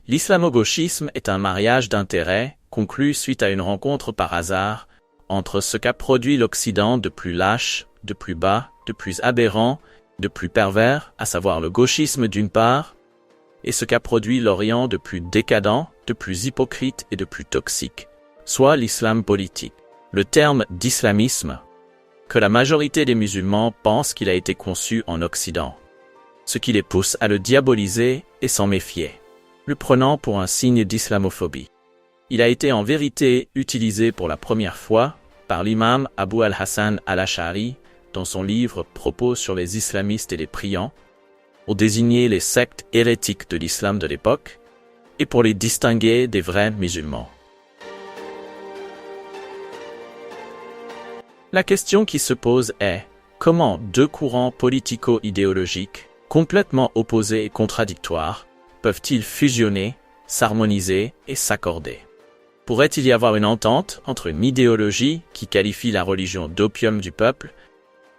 L'islamo-gauchisme est un mariage d'intérêts, conclu suite à une rencontre par hasard, entre ce qu'a produit l'Occident de plus lâche, de plus bas, de plus aberrant, de plus pervers, à savoir le gauchisme d'une part, et ce qu'a produit l'Orient de plus décadent, de plus hypocrite et de plus toxique, soit l'islam politique. Le terme d'islamisme, que la majorité des musulmans pensent qu'il a été conçu en Occident, ce qui les pousse à le diaboliser et s'en méfier, le prenant pour un signe d'islamophobie. Il a été en vérité utilisé pour la première fois par l'imam Abu al-Hassan al-Ash'ari dans son livre Propos sur les islamistes et les priants, pour désigner les sectes hérétiques de l'islam de l'époque et pour les distinguer des vrais musulmans. La question qui se pose est, comment deux courants politico-idéologiques, complètement opposés et contradictoires, peuvent-ils fusionner, s'harmoniser et s'accorder? Pourrait-il y avoir une entente entre une idéologie qui qualifie la religion d'opium du peuple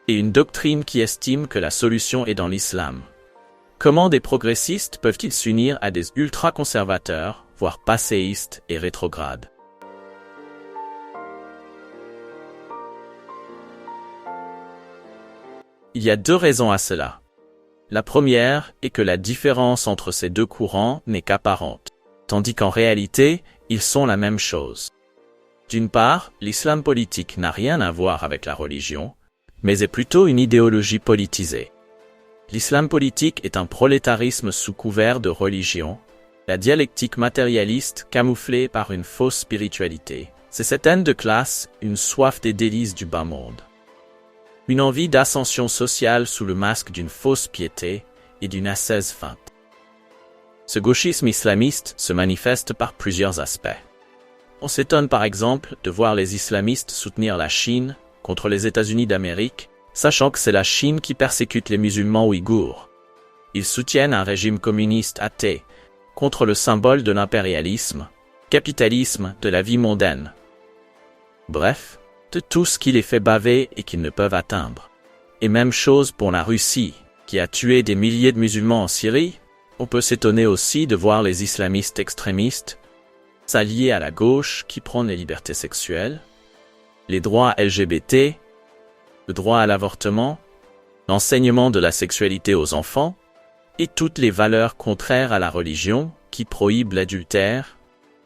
et une doctrine qui estime que la solution est dans l'islam? Comment des progressistes peuvent-ils s'unir à des ultra-conservateurs, voire passéistes et rétrogrades? Il y a deux raisons à cela. La première est que la différence entre ces deux courants n'est qu'apparente, tandis qu'en réalité, ils sont la même chose. D'une part, l'islam politique n'a rien à voir avec la religion, mais est plutôt une idéologie politisée. L'islam politique est un prolétarisme sous couvert de religion, la dialectique matérialiste camouflée par une fausse spiritualité. C'est cette haine de classe, une soif des délices du bas monde. Une envie d'ascension sociale sous le masque d'une fausse piété et d'une ascèse feinte. Ce gauchisme islamiste se manifeste par plusieurs aspects. On s'étonne par exemple de voir les islamistes soutenir la Chine contre les États-Unis d'Amérique, sachant que c'est la Chine qui persécute les musulmans ouïghours. Ils soutiennent un régime communiste athée, contre le symbole de l'impérialisme, capitalisme de la vie mondaine. Bref, de tout ce qui les fait baver et qu'ils ne peuvent atteindre. Et même chose pour la Russie, qui a tué des milliers de musulmans en Syrie. On peut s'étonner aussi de voir les islamistes extrémistes s'allier à la gauche qui prône les libertés sexuelles, les droits LGBT, le droit à l'avortement, l'enseignement de la sexualité aux enfants, et toutes les valeurs contraires à la religion qui prohibent l'adultère,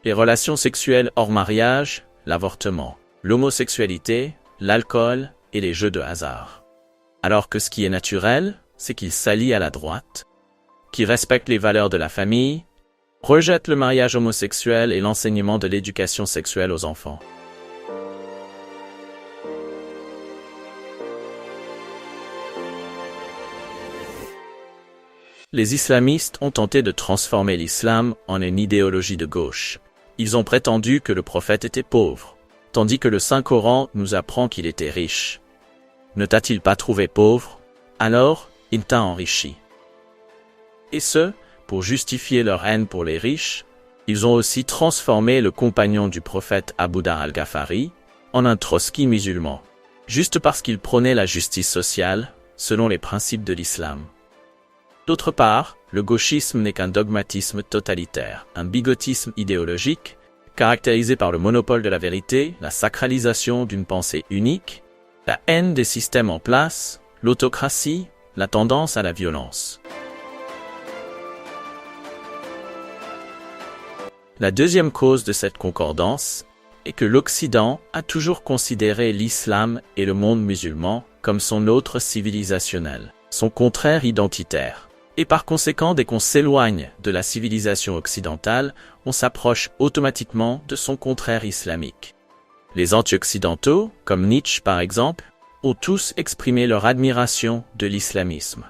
les relations sexuelles hors mariage, l'avortement, l'homosexualité, l'alcool et les jeux de hasard. Alors que ce qui est naturel, c'est qu'ils s'allient à la droite, qui respectent les valeurs de la famille, rejettent le mariage homosexuel et l'enseignement de l'éducation sexuelle aux enfants. Les islamistes ont tenté de transformer l'islam en une idéologie de gauche. Ils ont prétendu que le prophète était pauvre, tandis que le Saint-Coran nous apprend qu'il était riche. Ne t'a-t-il pas trouvé pauvre? Alors, il t'a enrichi. Et ce, pour justifier leur haine pour les riches, ils ont aussi transformé le compagnon du prophète Abu Dhar al-Ghafari en un Trotsky musulman, juste parce qu'il prônait la justice sociale, selon les principes de l'islam. D'autre part, le gauchisme n'est qu'un dogmatisme totalitaire, un bigotisme idéologique, caractérisé par le monopole de la vérité, la sacralisation d'une pensée unique, la haine des systèmes en place, l'autocratie, la tendance à la violence. La deuxième cause de cette concordance est que l'Occident a toujours considéré l'islam et le monde musulman comme son autre civilisationnel, son contraire identitaire. Et par conséquent, dès qu'on s'éloigne de la civilisation occidentale, on s'approche automatiquement de son contraire islamique. Les anti-occidentaux, comme Nietzsche par exemple, ont tous exprimé leur admiration de l'islamisme.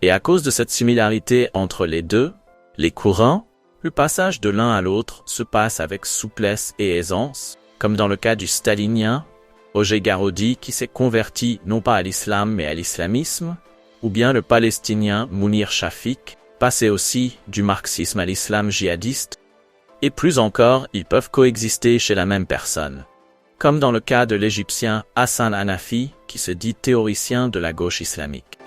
Et à cause de cette similarité entre les deux, les courants, le passage de l'un à l'autre se passe avec souplesse et aisance, comme dans le cas du stalinien, Roger Garaudy qui s'est converti non pas à l'islam mais à l'islamisme, ou bien le palestinien Mounir Shafik, passé aussi du marxisme à l'islam djihadiste, et plus encore, ils peuvent coexister chez la même personne, comme dans le cas de l'Égyptien Hassan Hanafi, qui se dit théoricien de la gauche islamique.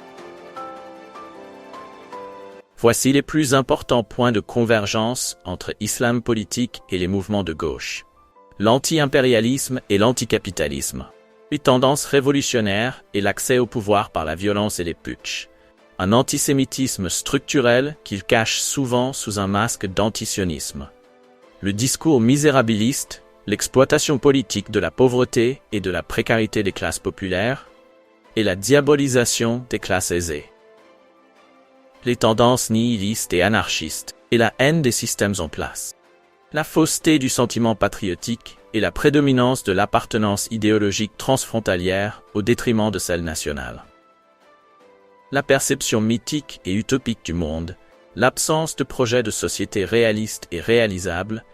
Voici les plus importants points de convergence entre islam politique et les mouvements de gauche. L'anti-impérialisme et l'anticapitalisme. Les tendances révolutionnaires et l'accès au pouvoir par la violence et les putschs. Un antisémitisme structurel qu'il cache souvent sous un masque d'antisionisme. Le discours misérabiliste, l'exploitation politique de la pauvreté et de la précarité des classes populaires, et la diabolisation des classes aisées. Les tendances nihilistes et anarchistes, et la haine des systèmes en place. La fausseté du sentiment patriotique et la prédominance de l'appartenance idéologique transfrontalière au détriment de celle nationale. La perception mythique et utopique du monde, l'absence de projets de société réalistes et réalisables,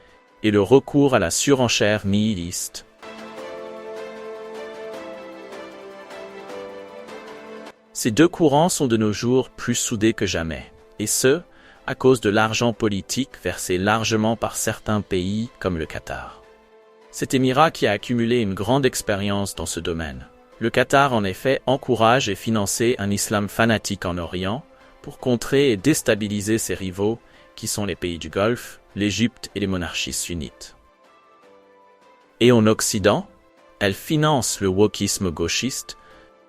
et le recours à la surenchère nihiliste. Ces deux courants sont de nos jours plus soudés que jamais, et ce, à cause de l'argent politique versé largement par certains pays comme le Qatar. Cet émirat qui a accumulé une grande expérience dans ce domaine. Le Qatar en effet encourage et finance un islam fanatique en Orient pour contrer et déstabiliser ses rivaux qui sont les pays du Golfe, l'Égypte et les monarchies sunnites. Et en Occident, elle finance le wokisme gauchiste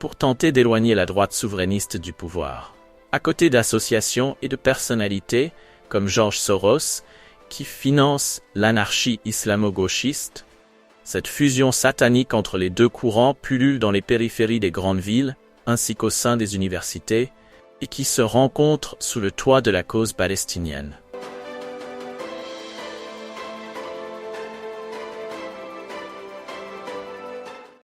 pour tenter d'éloigner la droite souverainiste du pouvoir, à côté d'associations et de personnalités comme George Soros qui finance l'anarchie islamo-gauchiste. Cette fusion satanique entre les deux courants pullule dans les périphéries des grandes villes ainsi qu'au sein des universités et qui se rencontre sous le toit de la cause palestinienne.